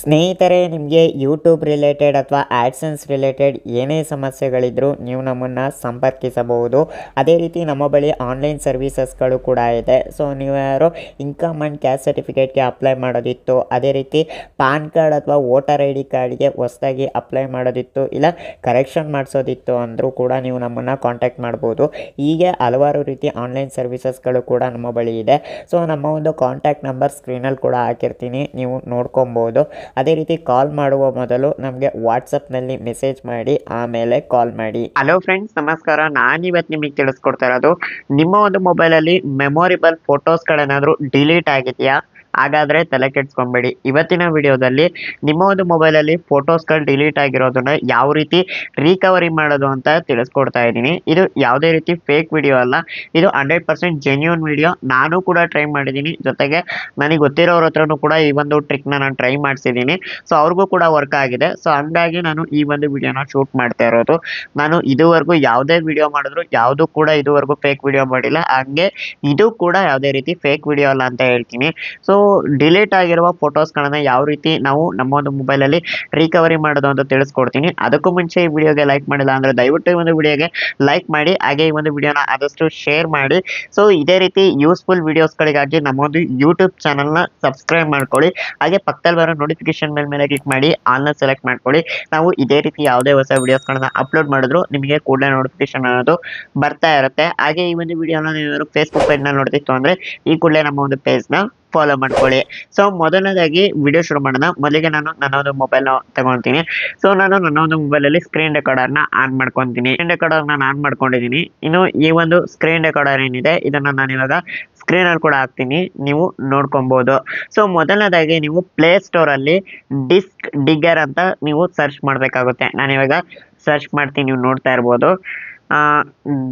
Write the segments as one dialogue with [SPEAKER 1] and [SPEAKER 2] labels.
[SPEAKER 1] ಸ್ನೇಹಿತರೆ, ನಿಮಗೆ YouTube related ಅಥವಾ ಆ್ಯಡ್ಸೆನ್ಸ್ ರಿಲೇಟೆಡ್ ಏನೇ ಸಮಸ್ಯೆಗಳಿದ್ದರೂ ನೀವು ನಮ್ಮನ್ನು ಸಂಪರ್ಕಿಸಬಹುದು. ಅದೇ ರೀತಿ ನಮ್ಮ ಬಳಿ ಆನ್ಲೈನ್ ಸರ್ವೀಸಸ್ಗಳು ಕೂಡ ಇದೆ. ಸೊ ನೀವು ಯಾರು ಇನ್ಕಮ್ ಆ್ಯಂಡ್ ಕ್ಯಾಸ್ಟ್ ಸರ್ಟಿಫಿಕೇಟ್ಗೆ ಅಪ್ಲೈ ಮಾಡೋದಿತ್ತು, ಅದೇ ರೀತಿ ಪಾನ್ ಕಾರ್ಡ್ ಅಥವಾ ವೋಟರ್ ಐ ಡಿ ಕಾರ್ಡ್ಗೆ ಹೊಸದಾಗಿ ಅಪ್ಲೈ ಮಾಡೋದಿತ್ತು, ಇಲ್ಲ ಕರೆಕ್ಷನ್ ಮಾಡಿಸೋದಿತ್ತು ಅಂದರೂ ಕೂಡ ನೀವು ನಮ್ಮನ್ನು ಕಾಂಟ್ಯಾಕ್ಟ್ ಮಾಡ್ಬೋದು. ಹೀಗೆ ಹಲವಾರು ರೀತಿ ಆನ್ಲೈನ್ ಸರ್ವೀಸಸ್ಗಳು ಕೂಡ ನಮ್ಮ ಬಳಿ ಇದೆ. ಸೊ ನಮ್ಮ ಒಂದು ಕಾಂಟ್ಯಾಕ್ಟ್ ನಂಬರ್ ಸ್ಕ್ರೀನಲ್ಲಿ ಕೂಡ ಹಾಕಿರ್ತೀನಿ, ನೀವು ನೋಡ್ಕೊಬೋದು. ಅದೇ ರೀತಿ ಕಾಲ್ ಮಾಡುವ ಮೊದಲು ನಮಗೆ ವಾಟ್ಸಪ್ನಲ್ಲಿ ಮೆಸೇಜ್ ಮಾಡಿ ಆಮೇಲೆ ಕಾಲ್ ಮಾಡಿ. ಹಲೋ ಫ್ರೆಂಡ್ಸ್, ನಮಸ್ಕಾರ. ನಾನಿವತ್ತು ನಿಮಗೆ ತಿಳಿಸ್ಕೊಡ್ತಾ ಇರೋದು, ನಿಮ್ಮ ಒಂದು ಮೊಬೈಲಲ್ಲಿ ಮೆಮೊರೇಬಲ್ ಫೋಟೋಸ್ಗಳೇನಾದರೂ ಡಿಲೀಟ್ ಆಗಿದೆಯಾ? ಹಾಗಾದರೆ ತಲೆ ಕೆಡಿಸ್ಕೊಂಬೇಡಿ. ಇವತ್ತಿನ ವಿಡಿಯೋದಲ್ಲಿ ನಿಮ್ಮ ಒಂದು ಮೊಬೈಲಲ್ಲಿ ಫೋಟೋಸ್ಗಳು ಡಿಲೀಟ್ ಆಗಿರೋದನ್ನ ಯಾವ ರೀತಿ ರಿಕವರಿ ಮಾಡೋದು ಅಂತ ತಿಳಿಸ್ಕೊಡ್ತಾ ಇದ್ದೀನಿ. ಇದು ಯಾವುದೇ ರೀತಿ ಫೇಕ್ ವಿಡಿಯೋ ಅಲ್ಲ, ಇದು 100% ಜೆನ್ಯೂನ್ ವಿಡಿಯೋ. ನಾನು ಕೂಡ ಟ್ರೈ ಮಾಡಿದ್ದೀನಿ, ಜೊತೆಗೆ ನನಗೆ ಗೊತ್ತಿರೋರ ಹತ್ರನೂ ಕೂಡ ಈ ಒಂದು ಟ್ರಿಕ್ನ ನಾನು ಟ್ರೈ ಮಾಡಿಸಿದ್ದೀನಿ. ಸೊ ಅವ್ರಿಗೂ ಕೂಡ ವರ್ಕ್ ಆಗಿದೆ. ಸೊ ಹಂಗಾಗಿ ನಾನು ಈ ಒಂದು ವಿಡಿಯೋನ ಶೂಟ್ ಮಾಡ್ತಾ ಇರೋದು. ನಾನು ಇದುವರೆಗೂ ಯಾವುದೇ ವಿಡಿಯೋ ಮಾಡಿದ್ರು ಯಾವುದು ಕೂಡ ಇದುವರೆಗೂ ಫೇಕ್ ವಿಡಿಯೋ ಮಾಡಿಲ್ಲ, ಹಾಗೆ ಇದು ಕೂಡ ಯಾವುದೇ ರೀತಿ ಫೇಕ್ ವಿಡಿಯೋ ಅಲ್ಲ ಅಂತ ಹೇಳ್ತೀನಿ. ಸೊ ಡಿಲೀಟ್ ಆಗಿರುವ ಫೋಟೋಸ್ಗಳನ್ನ ಯಾವ ರೀತಿ ನಾವು ನಮ್ಮ ಒಂದು ಮೊಬೈಲಲ್ಲಿ ರಿಕವರಿ ಮಾಡೋದು ಅಂತ ತಿಳಿಸ್ಕೊಡ್ತೀನಿ. ಅದಕ್ಕೂ ಮುಂಚೆ ಈ ವಿಡಿಯೋಗೆ ಲೈಕ್ ಮಾಡಿಲ್ಲ ಅಂದರೆ ದಯವಿಟ್ಟು ಈ ಒಂದು ವಿಡಿಯೋಗೆ ಲೈಕ್ ಮಾಡಿ, ಹಾಗೆ ಈ ಒಂದು ವಿಡಿಯೋನ ಆದಷ್ಟು ಶೇರ್ ಮಾಡಿ. ಸೊ ಇದೇ ರೀತಿ ಯೂಸ್ಫುಲ್ ವಿಡಿಯೋಸ್ಗಳಿಗಾಗಿ ನಮ್ಮ ಒಂದು ಯೂಟ್ಯೂಬ್ ಚಾನಲ್ನ ಸಬ್ಸ್ಕ್ರೈಬ್ ಮಾಡ್ಕೊಳ್ಳಿ, ಹಾಗೆ ಪಕ್ಕದಲ್ಲಿ ಬರೋ ನೋಟಿಫಿಕೇಶನ್ ಮೇಲೆ ಕ್ಲಿಕ್ ಮಾಡಿ ಆಲ್ನ ಸೆಲೆಕ್ಟ್ ಮಾಡ್ಕೊಳ್ಳಿ. ನಾವು ಇದೇ ರೀತಿ ಯಾವುದೇ ಹೊಸ ವಿಡಿಯೋಸ್ಗಳನ್ನ ಅಪ್ಲೋಡ್ ಮಾಡಿದ್ರು ನಿಮಗೆ ಕೂಡಲೇ ನೋಟಿಫಿಕೇಶನ್ ಅನ್ನೋದು ಬರ್ತಾ ಇರುತ್ತೆ. ಹಾಗೆ ಈ ಒಂದು ವಿಡಿಯೋನ ನೀವು ಫೇಸ್ಬುಕ್ ಪೇಜ್ನ ನೋಡ್ತಿತ್ತು ಅಂದರೆ ಈ ಕೂಡಲೇ ನಮ್ಮ ಒಂದು ಪೇಜ್ನ ಫಾಲೋ ಮಾಡ್ಕೊಳ್ಳಿ. ಸೊ ಮೊದಲನೇದಾಗಿ ವಿಡಿಯೋ ಶುರು ಮಾಡೋಣ. ಮೊದಲಿಗೆ ನಾನು ನನ್ನ ಒಂದು ಮೊಬೈಲ್ನ ತಗೊಳ್ತೀನಿ. ಸೊ ನಾನು ನನ್ನ ಒಂದು ಮೊಬೈಲಲ್ಲಿ ಸ್ಕ್ರೀನ್ ರೆಕಾರ್ಡರ್ನ ಆನ್ ಮಾಡ್ಕೊತೀನಿ. ಸ್ಕ್ರೀನ್ ರೆಕಾರ್ಡರ್ನ ಆನ್ ಮಾಡ್ಕೊಂಡಿದ್ದೀನಿ. ಇನ್ನು ಈ ಒಂದು ಸ್ಕ್ರೀನ್ ರೆಕಾರ್ಡರ್ ಏನಿದೆ ಇದನ್ನು ನಾನು ಇವಾಗ ಸ್ಕ್ರೀನಲ್ಲಿ ಕೂಡ ಹಾಕ್ತೀನಿ, ನೀವು ನೋಡ್ಕೊಬೋದು. ಸೊ ಮೊದಲನೇದಾಗಿ ನೀವು ಪ್ಲೇ ಸ್ಟೋರಲ್ಲಿ ಡಿಸ್ಕ್ ಡಿಗ್ಗರ್ ಅಂತ ನೀವು ಸರ್ಚ್ ಮಾಡಬೇಕಾಗುತ್ತೆ. ನಾನಿವಾಗ ಸರ್ಚ್ ಮಾಡ್ತೀನಿ, ನೀವು ನೋಡ್ತಾ ಇರ್ಬೋದು.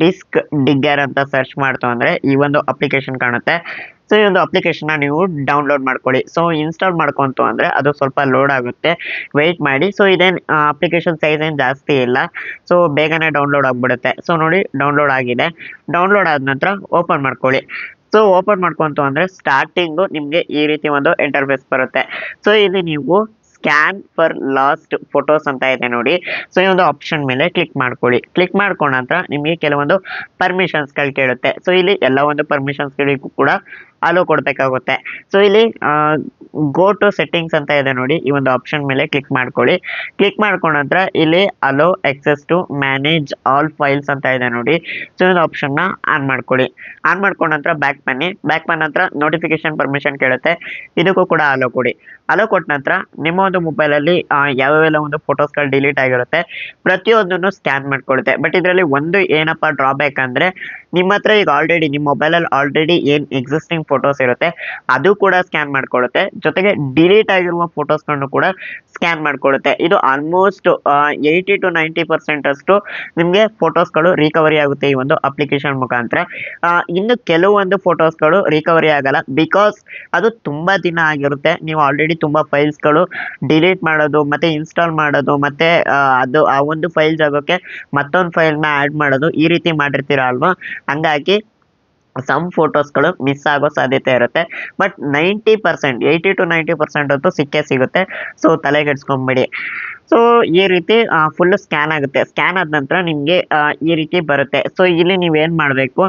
[SPEAKER 1] ಡಿಸ್ಕ್ ಡಿಗ್ಗರ್ ಅಂತ ಸರ್ಚ್ ಮಾಡ್ತು ಅಂದರೆ ಈ ಒಂದು ಅಪ್ಲಿಕೇಶನ್ ಕಾಣುತ್ತೆ. ಸೊ ಈ ಒಂದು ಅಪ್ಲಿಕೇಶನ್ನ ನೀವು ಡೌನ್ಲೋಡ್ ಮಾಡ್ಕೊಳ್ಳಿ. ಸೊ ಇನ್ಸ್ಟಾಲ್ ಮಾಡ್ಕೊಂತು ಅಂದರೆ ಅದು ಸ್ವಲ್ಪ ಲೋಡ್ ಆಗುತ್ತೆ, ವೆಯ್ಟ್ ಮಾಡಿ. ಸೊ ಇದೇನು ಅಪ್ಲಿಕೇಶನ್ ಸೈಜ್ ಏನು ಜಾಸ್ತಿ ಇಲ್ಲ, ಸೊ ಬೇಗನೆ ಡೌನ್ಲೋಡ್ ಆಗಿಬಿಡುತ್ತೆ. ಸೊ ನೋಡಿ, ಡೌನ್ಲೋಡ್ ಆಗಿದೆ. ಡೌನ್ಲೋಡ್ ಆದ ನಂತರ ಓಪನ್ ಮಾಡ್ಕೊಳ್ಳಿ. ಸೊ ಓಪನ್ ಮಾಡ್ಕೊಂತು ಅಂದರೆ ಸ್ಟಾರ್ಟಿಂಗು ನಿಮಗೆ ಈ ರೀತಿ ಒಂದು ಇಂಟರ್ಫೇಸ್ ಬರುತ್ತೆ. ಸೊ ಇಲ್ಲಿ ನೀವು ಸ್ಕ್ಯಾನ್ ಫಾರ್ ಲಾಸ್ಟ್ ಫೋಟೋಸ್ ಅಂತ ಇದೆ ನೋಡಿ. ಸೊ ಈ ಒಂದು ಆಪ್ಷನ್ ಮೇಲೆ ಕ್ಲಿಕ್ ಮಾಡ್ಕೊಳ್ಳಿ. ಕ್ಲಿಕ್ ಮಾಡ್ಕೊಂಡ ನಂತರ ನಿಮಗೆ ಕೆಲವೊಂದು ಪರ್ಮಿಷನ್ಸ್ಗಳು ಕೇಳುತ್ತೆ. ಸೊ ಇಲ್ಲಿ ಎಲ್ಲ ಒಂದು ಪರ್ಮಿಷನ್ಸ್ಗಳಿಗೂ ಕೂಡ ಅಲೋ ಕೊಡಬೇಕಾಗುತ್ತೆ. ಸೊ ಇಲ್ಲಿ ಗೋ ಟು ಸೆಟ್ಟಿಂಗ್ಸ್ ಅಂತ ಇದೆ ನೋಡಿ, ಈ ಒಂದು ಆಪ್ಷನ್ ಮೇಲೆ ಕ್ಲಿಕ್ ಮಾಡ್ಕೊಳ್ಳಿ. ಕ್ಲಿಕ್ ಮಾಡ್ಕೊಂಡ ನಂತರ ಇಲ್ಲಿ allow access to manage all files ಅಂತ ಇದೆ ನೋಡಿ. ಸೊ ಈ ಒಂದು ಆಪ್ಷನ್ನ ಆನ್ ಮಾಡ್ಕೊಳ್ಳಿ. ಆನ್ ಮಾಡ್ಕೊಂಡ ನಂತರ ಬ್ಯಾಕ್ ಬನ್ನಿ. ಬ್ಯಾಕ್ ಬಂದ ನಂತರ ನೋಟಿಫಿಕೇಶನ್ ಪರ್ಮಿಷನ್ ಕೇಳುತ್ತೆ, ಇದಕ್ಕೂ ಕೂಡ ಅಲೋ ಕೊಡಿ. ಅಲೋ ಕೊಟ್ಟ ನಂತರ ನಿಮ್ಮ ಒಂದು ಮೊಬೈಲಲ್ಲಿ ಯಾವ್ಯಾವೆಲ್ಲ ಒಂದು ಫೋಟೋಸ್ಗಳು ಡಿಲೀಟ್ ಆಗಿರುತ್ತೆ ಪ್ರತಿಯೊಂದನ್ನು ಸ್ಕ್ಯಾನ್ ಮಾಡ್ಕೊಳ್ಳುತ್ತೆ. ಬಟ್ ಇದರಲ್ಲಿ ಒಂದು ಏನಪ್ಪ ಡ್ರಾಬ್ಯಾಕ್ ಅಂದರೆ, ನಿಮ್ಮ ಹತ್ರ ಈಗ ಆಲ್ರೆಡಿ ನಿಮ್ಮ ಮೊಬೈಲಲ್ಲಿ ಆಲ್ರೆಡಿ ಏನು ಎಕ್ಸಿಸ್ಟಿಂಗ್ ಫೋಟೋಸ್ ಇರುತ್ತೆ ಅದು ಕೂಡ ಸ್ಕ್ಯಾನ್ ಮಾಡ್ಕೊಳ್ಳುತ್ತೆ, ಜೊತೆಗೆ ಡಿಲೀಟ್ ಆಗಿರುವ ಫೋಟೋಸ್ಗಳನ್ನು ಕೂಡ ಸ್ಕ್ಯಾನ್ ಮಾಡ್ಕೊಳ್ಳುತ್ತೆ. ಇದು ಆಲ್ಮೋಸ್ಟ್ 80 to 90% ಅಷ್ಟು ನಿಮಗೆ ಫೋಟೋಸ್ಗಳು ರಿಕವರಿ ಆಗುತ್ತೆ ಈ ಒಂದು ಅಪ್ಲಿಕೇಶನ್ ಮುಖಾಂತರ. ಇನ್ನು ಕೆಲವೊಂದು ಫೋಟೋಸ್ಗಳು ರಿಕವರಿ ಆಗಲ್ಲ, ಬಿಕಾಸ್ ಅದು ತುಂಬ ದಿನ ಆಗಿರುತ್ತೆ. ನೀವು ಆಲ್ರೆಡಿ ತುಂಬ ಫೈಲ್ಸ್ಗಳು ಡಿಲೀಟ್ ಮಾಡೋದು, ಮತ್ತು ಇನ್ಸ್ಟಾಲ್ ಮಾಡೋದು, ಮತ್ತು ಅದು ಆ ಒಂದು ಫೈಲ್ ಜಾಗಕ್ಕೆ ಮತ್ತೊಂದು ಫೈಲ್ನ ಆ್ಯಡ್ ಮಾಡೋದು, ಈ ರೀತಿ ಮಾಡಿರ್ತೀರ ಅಲ್ವಾ. ಹಂಗಾಗಿ ಸಮ್ ಫೋಟೋಸ್ಗಳು ಮಿಸ್ ಆಗೋ ಸಾಧ್ಯತೆ ಇರುತ್ತೆ. ಬಟ್ 90%, 80 to 90% ಅಂತೂ ಸಿಕ್ಕೇ ಸಿಗುತ್ತೆ. ಸೊ ತಲೆಗೆಡ್ಸ್ಕೊಂಬಿಡಿ. ಸೊ ಈ ರೀತಿ ಫುಲ್ಲು ಸ್ಕ್ಯಾನ್ ಆಗುತ್ತೆ. ಸ್ಕ್ಯಾನ್ ಆದ ನಂತರ ನಿಮಗೆ ಈ ರೀತಿ ಬರುತ್ತೆ. ಸೊ ಇಲ್ಲಿ ನೀವೇನು ಮಾಡಬೇಕು,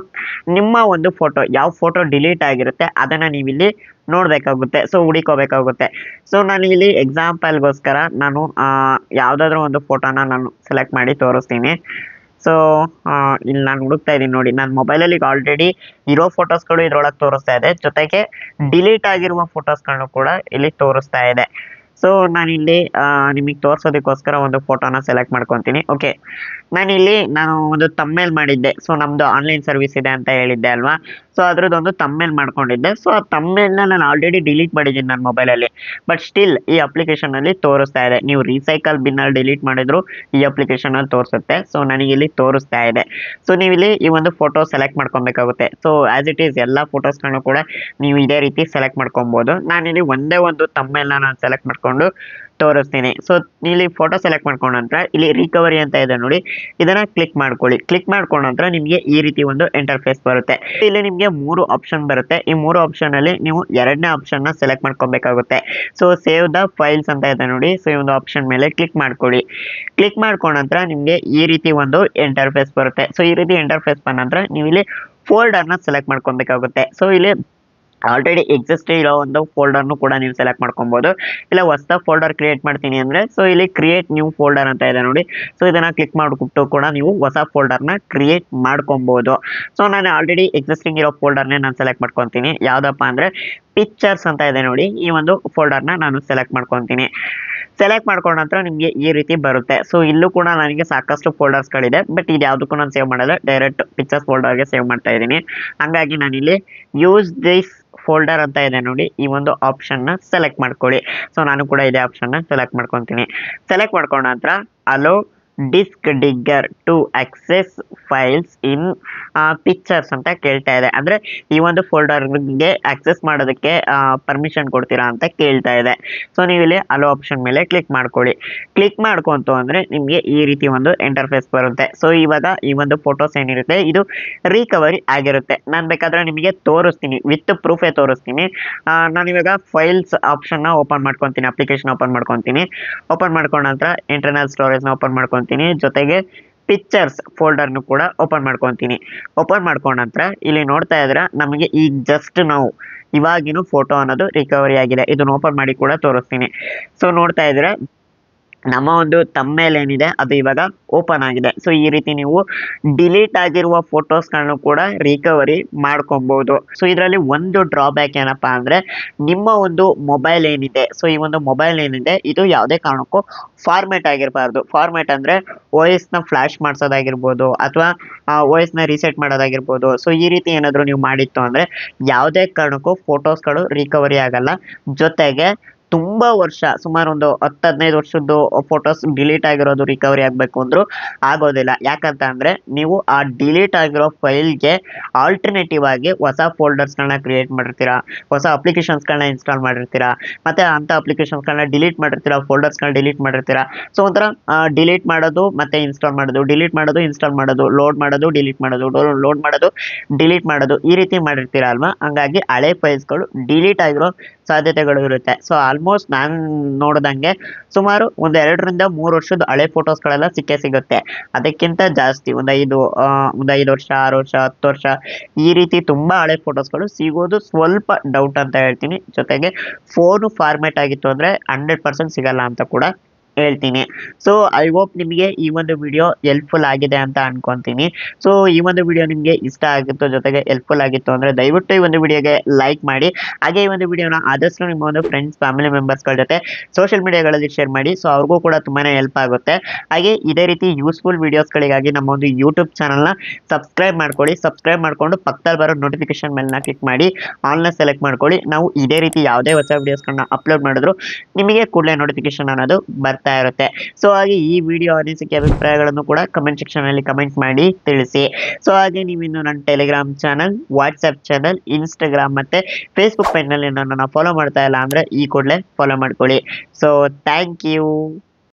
[SPEAKER 1] ನಿಮ್ಮ ಒಂದು ಫೋಟೋ ಯಾವ ಫೋಟೋ ಡಿಲೀಟ್ ಆಗಿರುತ್ತೆ ಅದನ್ನು ನೀವಿಲ್ಲಿ ನೋಡಬೇಕಾಗುತ್ತೆ. ಸೊ ಹುಡುಕೋಬೇಕಾಗುತ್ತೆ. ಸೊ ನಾನು ಇಲ್ಲಿ ಎಕ್ಸಾಂಪಲ್ಗೋಸ್ಕರ ನಾನು ಯಾವುದಾದ್ರೂ ಒಂದು ಫೋಟೋನ ನಾನು ಸೆಲೆಕ್ಟ್ ಮಾಡಿ ತೋರಿಸ್ತೀನಿ. ಸೊ ಇಲ್ಲಿ ನಾನು ಹುಡುಕ್ತಾ ಇದ್ದೀನಿ ನೋಡಿ, ನನ್ನ ಮೊಬೈಲಲ್ಲಿ ಈಗ ಆಲ್ರೆಡಿ ಇರೋ ಫೋಟೋಸ್ಗಳು ಇದರೊಳಗೆ ತೋರಿಸ್ತಾ ಇದೆ, ಜೊತೆಗೆ ಡಿಲೀಟ್ ಆಗಿರುವ ಫೋಟೋಸ್ಗಳನ್ನು ಕೂಡ ಇಲ್ಲಿ ತೋರಿಸ್ತಾ ಇದೆ. ಸೊ ನಾನಿಲ್ಲಿ ನಿಮಗೆ ತೋರಿಸೋದಕ್ಕೋಸ್ಕರ ಒಂದು ಫೋಟೋನ ಸೆಲೆಕ್ಟ್ ಮಾಡ್ಕೊತೀನಿ. ಓಕೆ, ನಾನು ಒಂದು ತಮ್ಮೇಲ್ ಮಾಡಿದ್ದೆ. ಸೊ ನಮ್ಮದು ಆನ್ಲೈನ್ ಸರ್ವಿಸ್ ಇದೆ ಅಂತ ಹೇಳಿದ್ದೆ ಅಲ್ವಾ. ಸೊ ಅದರದ್ದೊಂದು ತಮ್ಮೇಲ್ ಮಾಡ್ಕೊಂಡಿದ್ದೆ. ಸೊ ಆ ತಮ್ಮೇಲ್ನ ನಾನು ಆಲ್ರೆಡಿ ಡಿಲೀಟ್ ಮಾಡಿದ್ದೀನಿ ನನ್ನ ಮೊಬೈಲಲ್ಲಿ, ಬಟ್ ಸ್ಟಿಲ್ ಈ ಅಪ್ಲಿಕೇಶನಲ್ಲಿ ತೋರಿಸ್ತಾ ಇದೆ. ನೀವು ರೀಸೈಕಲ್ ಬಿನ್ನಲ್ಲಿ ಡಿಲೀಟ್ ಮಾಡಿದ್ರು ಈ ಅಪ್ಲಿಕೇಶನಲ್ಲಿ ತೋರಿಸುತ್ತೆ. ಸೊ ನನಗಿಲ್ಲಿ ತೋರಿಸ್ತಾ ಇದೆ. ಸೊ ನೀವಿಲ್ಲಿ ಈ ಒಂದು ಫೋಟೋ ಸೆಲೆಕ್ಟ್ ಮಾಡ್ಕೊಬೇಕಾಗುತ್ತೆ. ಸೊ ಆ್ಯಸ್ ಇಟ್ ಈಸ್ ಎಲ್ಲ ಫೋಟೋಸ್ಗಳನ್ನು ಕೂಡ ನೀವು ಇದೇ ರೀತಿ ಸೆಲೆಕ್ಟ್ ಮಾಡ್ಕೊಬೋದು. ನಾನಿಲ್ಲಿ ಒಂದೇ ಒಂದು ತಮ್ಮೇಲ್ನ ನಾನು ಸೆಲೆಕ್ಟ್ ಮಾಡ್ಕೊಂಡು ತೋರಿಸ್ತೀನಿ. ಸೊ ಇಲ್ಲಿ ಫೋಟೋ ಸೆಲೆಕ್ಟ್ ಮಾಡ್ಕೊಂಡ ನಂತರ ಇಲ್ಲಿ ರಿಕವರಿ ಅಂತ ಇದೆ ನೋಡಿ, ಇದನ್ನ ಕ್ಲಿಕ್ ಮಾಡ್ಕೊಳ್ಳಿ. ಕ್ಲಿಕ್ ಮಾಡ್ಕೊಂಡ ನಂತರ ನಿಮಗೆ ಈ ರೀತಿ ಒಂದು ಇಂಟರ್ಫೇಸ್ ಬರುತ್ತೆ. ಇಲ್ಲಿ ನಿಮಗೆ ಮೂರು ಆಪ್ಷನ್ ಬರುತ್ತೆ. ಈ ಮೂರು ಆಪ್ಷನ್ ಅಲ್ಲಿ ನೀವು ಎರಡನೇ ಆಪ್ಷನ್ ನ ಸೆಲೆಕ್ಟ್ ಮಾಡ್ಕೊಬೇಕಾಗುತ್ತೆ. ಸೊ ಸೇವ್ ದ ಫೈಲ್ಸ್ ಅಂತ ಇದೆ ನೋಡಿ, ಸೊ ಈ ಒಂದು ಆಪ್ಷನ್ ಮೇಲೆ ಕ್ಲಿಕ್ ಮಾಡ್ಕೊಳ್ಳಿ. ಕ್ಲಿಕ್ ಮಾಡ್ಕೊಂಡ ನಂತರ ನಿಮಗೆ ಈ ರೀತಿ ಒಂದು ಇಂಟರ್ಫೇಸ್ ಬರುತ್ತೆ. ಸೊ ಈ ರೀತಿ ಇಂಟರ್ಫೇಸ್ ಬಂದ ನಂತರ ನೀವು ಇಲ್ಲಿ ಫೋಲ್ಡರ್ ನ ಸೆಲೆಕ್ಟ್ ಮಾಡ್ಕೊಬೇಕಾಗುತ್ತೆ. ಸೊ ಇಲ್ಲಿ ಆಲ್ರೆಡಿ ಎಕ್ಸಿಸ್ಟ್ ಇರೋ ಒಂದು ಫೋಲ್ಡರ್ನು ಕೂಡ ನೀವು ಸೆಲೆಕ್ಟ್ ಮಾಡ್ಕೊಬಹುದು. ಇಲ್ಲ ಹೊಸ ಫೋಲ್ಡರ್ ಕ್ರಿಯೇಟ್ ಮಾಡ್ತೀನಿ ಅಂದ್ರೆ ಸೊ ಇಲ್ಲಿ ಕ್ರಿಯೇಟ್ ನ್ಯೂ ಫೋಲ್ಡರ್ ಅಂತ ಇದೆ ನೋಡಿ, ಸೊ ಇದನ್ನ ಕ್ಲಿಕ್ ಮಾಡಿಬಿಟ್ಟು ಕೂಡ ನೀವು ಹೊಸ ಫೋಲ್ಡರ್ನ ಕ್ರಿಯೇಟ್ ಮಾಡ್ಕೊಬಹುದು. ಸೊ ನಾನು ಆಲ್ರೆಡಿ ಎಕ್ಸಿಸ್ಟಿಂಗ್ ಇರೋ ಫೋಲ್ಡರ್ನೇ ನಾನು ಸೆಲೆಕ್ಟ್ ಮಾಡ್ಕೊತೀನಿ. ಯಾವ್ದಪ್ಪ ಅಂದ್ರೆ ಪಿಕ್ಚರ್ಸ್ ಅಂತ ಇದೆ ನೋಡಿ, ಈ ಒಂದು ಫೋಲ್ಡರ್ನ ನಾನು ಸೆಲೆಕ್ಟ್ ಮಾಡ್ಕೊತೀನಿ. ಸೆಲೆಕ್ಟ್ ಮಾಡ್ಕೊಂಡ ನಂತರ ನಿಮಗೆ ಈ ರೀತಿ ಬರುತ್ತೆ. ಸೊ ಇಲ್ಲೂ ಕೂಡ ನನಗೆ ಸಾಕಷ್ಟು ಫೋಲ್ಡರ್ಸ್ಗಳಿದೆ, ಬಟ್ ಇದು ಯಾವುದಕ್ಕೂ ನಾನು ಸೇವ್ ಮಾಡಲ್ಲ, ಡೈರೆಕ್ಟ್ ಪಿಕ್ಚರ್ಸ್ ಫೋಲ್ಡರ್ಗೆ ಸೇವ್ ಮಾಡ್ತಾ ಇದ್ದೀನಿ. ಹಂಗಾಗಿ ನಾನಿಲ್ಲಿ ಯೂಸ್ ದಿಸ್ ಫೋಲ್ಡರ್ ಅಂತ ಇದೆ ನೋಡಿ, ಈ ಒಂದು ಆಪ್ಷನ್ ನ ಸೆಲೆಕ್ಟ್ ಮಾಡ್ಕೊಳ್ಳಿ. ಸೊ ನಾನು ಕೂಡ ಇದೇ ಆಪ್ಷನ್ ನ ಸೆಲೆಕ್ಟ್ ಮಾಡ್ಕೊತೀನಿ. ಸೆಲೆಕ್ಟ್ ಮಾಡ್ಕೊಂಡ ನಂತರ allow DiskDigger to access files in pictures ಅಂತ ಕೇಳ್ತಾ ಇದೆ. ಅಂದ್ರೆ ಈ ಒಂದು ಫೋಲ್ಡರ್ಗೆ ಆಕ್ಸೆಸ್ ಮಾಡೋದಕ್ಕೆ ಪರ್ಮಿಷನ್ ಕೊಡ್ತೀರಾ ಅಂತ ಕೇಳ್ತಾ ಇದೆ. ಸೊ ನೀವು ಇಲ್ಲಿ ಅಲೋ ಆಪ್ಷನ್ ಮೇಲೆ ಕ್ಲಿಕ್ ಮಾಡ್ಕೊಳ್ಳಿ. ಕ್ಲಿಕ್ ಮಾಡ್ಕೊಂತು ಅಂದ್ರೆ ನಿಮಗೆ ಈ ರೀತಿ ಒಂದು ಇಂಟರ್ಫೇಸ್ ಬರುತ್ತೆ. ಸೊ ಇವಾಗ ಈ ಒಂದು ಫೋಟೋಸ್ ಏನಿರುತ್ತೆ ಇದು ರಿಕವರಿ ಆಗಿರುತ್ತೆ. ನಾನು ಬೇಕಾದ್ರೆ ನಿಮಗೆ ತೋರಿಸ್ತೀನಿ, ವಿತ್ ಪ್ರೂಫೇ ತೋರಿಸ್ತೀನಿ. ನಾನು ಇವಾಗ ಫೈಲ್ಸ್ ಆಪ್ಷನ್ ನ ಓಪನ್ ಮಾಡ್ಕೊತೀನಿ, ಅಪ್ಲಿಕೇಶನ್ ಓಪನ್ ಮಾಡ್ಕೊತೀನಿ. ಓಪನ್ ಮಾಡ್ಕೊಂಡ ನಂತರ ಇಂಟರ್ನಲ್ ಸ್ಟೋರೇಜ್ ನ ಓಪನ್ ಮಾಡ್ಕೊತೀನಿ, ಜೊತೆಗೆ ಪಿಕ್ಚರ್ಸ್ ಫೋಲ್ಡರ್ನು ಕೂಡ ಓಪನ್ ಮಾಡ್ಕೊತೀನಿ. ಓಪನ್ ಮಾಡ್ಕೊಂಡ ನಂತರ ಇಲ್ಲಿ ನೋಡ್ತಾ ಇದ್ರೆ ನಮಗೆ ಈಗ ಜಸ್ಟ್ ನಾವು ಇವಾಗಿನ ಫೋಟೋ ಅನ್ನೋದು ರಿಕವರಿ ಆಗಿದೆ. ಇದನ್ನ ಓಪನ್ ಮಾಡಿ ಕೂಡ ತೋರಿಸ್ತೀನಿ. ಸೊ ನೋಡ್ತಾ ಇದ್ರೆ ನಮ್ಮ ಒಂದು ತಮ್ಮೇಲ್ ಏನಿದೆ ಅದು ಇವಾಗ ಓಪನ್ ಆಗಿದೆ. ಸೊ ಈ ರೀತಿ ನೀವು ಡಿಲೀಟ್ ಆಗಿರುವ ಫೋಟೋಸ್ಗಳನ್ನು ಕೂಡ ರಿಕವರಿ ಮಾಡ್ಕೊಬಹುದು. ಸೊ ಇದರಲ್ಲಿ ಒಂದು ಡ್ರಾಬ್ಯಾಕ್ ಏನಪ್ಪಾ ಅಂದ್ರೆ ನಿಮ್ಮ ಒಂದು ಮೊಬೈಲ್ ಏನಿದೆ, ಸೊ ಈ ಒಂದು ಮೊಬೈಲ್ ಏನಿದೆ ಇದು ಯಾವುದೇ ಕಾರಣಕ್ಕೂ ಫಾರ್ಮೇಟ್ ಆಗಿರಬಾರ್ದು. ಫಾರ್ಮೇಟ್ ಅಂದ್ರೆ OS ನ ಫ್ಲಾಶ್ ಮಾಡಿಸೋದಾಗಿರ್ಬೋದು ಅಥವಾ OS ನ ರೀಸೆಟ್ ಮಾಡೋದಾಗಿರ್ಬೋದು. ಸೊ ಈ ರೀತಿ ಏನಾದರೂ ನೀವು ಮಾಡಿತ್ತು ಅಂದ್ರೆ ಯಾವುದೇ ಕಾರಣಕ್ಕೂ ಫೋಟೋಸ್ಗಳು ರಿಕವರಿ ಆಗಲ್ಲ. ಜೊತೆಗೆ ತುಂಬಾ ವರ್ಷ, ಸುಮಾರು ಒಂದು 10-15 ವರ್ಷದ್ದು ಫೋಟೋಸ್ ಡಿಲೀಟ್ ಆಗಿರೋದು ರಿಕವರಿ ಆಗಬೇಕು ಅಂದ್ರೂ ಆಗೋದಿಲ್ಲ. ಯಾಕಂತ ಅಂದ್ರೆ ನೀವು ಆ ಡಿಲೀಟ್ ಆಗಿರೋ ಫೈಲ್ಗೆ ಆಲ್ಟರ್ನೇಟಿವ್ ಆಗಿ ಹೊಸ ಫೋಲ್ಡರ್ಸ್ಗಳನ್ನ ಕ್ರಿಯೇಟ್ ಮಾಡಿರ್ತೀರಾ, ಹೊಸ ಅಪ್ಲಿಕೇಶನ್ಸ್ಗಳನ್ನ ಇನ್ಸ್ಟಾಲ್ ಮಾಡಿರ್ತೀರಾ, ಮತ್ತೆ ಅಂತ ಅಪ್ಲಿಕೇಶನ್ಸ್ಗಳನ್ನ ಡಿಲೀಟ್ ಮಾಡಿರ್ತೀರಾ, ಫೋಲ್ಡರ್ಸ್ಗಳನ್ನ ಡಿಲೀಟ್ ಮಾಡಿರ್ತೀರಾ. ಸೊ ಒಂಥರ ಡಿಲೀಟ್ ಮಾಡೋದು ಮತ್ತೆ ಇನ್ಸ್ಟಾಲ್ ಮಾಡೋದು, ಡಿಲೀಟ್ ಮಾಡೋದು ಇನ್ಸ್ಟಾಲ್ ಮಾಡೋದು, ಲೋಡ್ ಮಾಡೋದು ಡಿಲೀಟ್ ಮಾಡೋದು, ಲೋಡ್ ಮಾಡೋದು ಡಿಲೀಟ್ ಮಾಡೋದು, ಈ ರೀತಿ ಮಾಡಿರ್ತೀರಾ ಅಲ್ವಾ. ಹಂಗಾಗಿ ಹಳೆ ಫೈಲ್ಸ್ಗಳು ಡಿಲೀಟ್ ಆಗಿರೋ ಸಾಧ್ಯತೆಗಳು ಇರುತ್ತೆ. ಸೊ ಆಲ್ಮೋಸ್ಟ್ ನಾನು ನೋಡ್ದಂಗೆ ಸುಮಾರು ಒಂದು 2-3 ವರ್ಷದ ಹಳೆ ಫೋಟೋಸ್ಗಳೆಲ್ಲ ಸಿಗುತ್ತೆ. ಅದಕ್ಕಿಂತ ಜಾಸ್ತಿ ಒಂದು 5 ವರ್ಷ, 6 ವರ್ಷ, 10 ವರ್ಷ ಈ ರೀತಿ ತುಂಬಾ ಹಳೆ ಫೋಟೋಸ್ಗಳು ಸಿಗೋದು ಸ್ವಲ್ಪ ಡೌಟ್ ಅಂತ ಹೇಳ್ತೀನಿ. ಜೊತೆಗೆ ಫೋನು ಫಾರ್ಮೇಟ್ ಆಗಿತ್ತು ಅಂದ್ರೆ 100% ಸಿಗಲ್ಲ ಅಂತ ಕೂಡ ಹೇಳ್ತೀನಿ. ಸೊ ಐ ಹೋಪ್ ನಿಮಗೆ ಈ ಒಂದು ವಿಡಿಯೋ ಹೆಲ್ಪ್ಫುಲ್ ಆಗಿದೆ ಅಂತ ಅನ್ಕೊಂತೀನಿ. ಸೊ ಈ ಒಂದು ವಿಡಿಯೋ ನಿಮಗೆ ಇಷ್ಟ ಆಗಿತ್ತು, ಜೊತೆಗೆ ಹೆಲ್ಪ್ಫುಲ್ ಆಗಿತ್ತು ಅಂದ್ರೆ ದಯವಿಟ್ಟು ಈ ಒಂದು ವಿಡಿಯೋಗೆ ಲೈಕ್ ಮಾಡಿ. ಹಾಗೆ ಈ ಒಂದು ವಿಡಿಯೋನ ಆದಷ್ಟು ನಿಮ್ಮ ಒಂದು ಫ್ರೆಂಡ್ಸ್, ಫ್ಯಾಮಿಲಿ ಮೆಂಬರ್ಸ್ಗಳ ಜೊತೆ ಸೋಷಿಯಲ್ ಮೀಡಿಯಾಗಳಲ್ಲಿ ಶೇರ್ ಮಾಡಿ. ಸೊ ಅವ್ರಿಗೂ ಕೂಡ ತುಂಬಾನೇ ಹೆಲ್ಪ್ ಆಗುತ್ತೆ. ಹಾಗೆ ಇದೇ ರೀತಿ ಯೂಸ್ಫುಲ್ ವಿಡಿಯೋಸ್ಗಳಿಗಾಗಿ ನಮ್ಮ ಒಂದು ಯೂಟ್ಯೂಬ್ ಚಾನಲ್ನ ಸಬ್ಸ್ಕ್ರೈಬ್ ಮಾಡ್ಕೊಳ್ಳಿ. ಸಬ್ಸ್ಕ್ರೈಬ್ ಮಾಡ್ಕೊಂಡು ಪಕ್ಕದಲ್ಲಿ ಬರೋ ನೋಟಿಫಿಕೇಶನ್ ಮೇಲ್ನ ಕ್ಲಿಕ್ ಮಾಡಿ ಆಲ್ನ ಸೆಲೆಕ್ಟ್ ಮಾಡ್ಕೊಳ್ಳಿ. ನಾವು ಇದೇ ರೀತಿ ಯಾವುದೇ ಹೊಸ ವಿಡಿಯೋಸ್ಗಳನ್ನ ಅಪ್ಲೋಡ್ ಮಾಡಿದ್ರು ನಿಮಗೆ ಕೂಡಲೇ ನೋಟಿಫಿಕೇಶನ್ ಅನ್ನೋದು ಬರ್ತಾ ಇರುತ್ತೆ. ಸೊ ಹಾಗೆ ಈ ವಿಡಿಯೋ ಅನಿಸಿಕೆ ಅಭಿಪ್ರಾಯಗಳನ್ನು ಕೂಡ ಕಮೆಂಟ್ ಸೆಕ್ಷನ್ ಅಲ್ಲಿ ಕಮೆಂಟ್ ಮಾಡಿ ತಿಳಿಸಿ. ಸೊ ಹಾಗೆ ನೀವಿನ್ನು ನನ್ನ Telegram channel, WhatsApp channel, Instagram ಮತ್ತೆ ಫೇಸ್ಬುಕ್ ಪೇಜ್ನಲ್ಲಿ ನನ್ನನ್ನು ಫಾಲೋ ಮಾಡ್ತಾ ಇಲ್ಲ ಅಂದ್ರೆ ಈ ಕೂಡಲೇ ಫಾಲೋ ಮಾಡ್ಕೊಳ್ಳಿ. So thank you.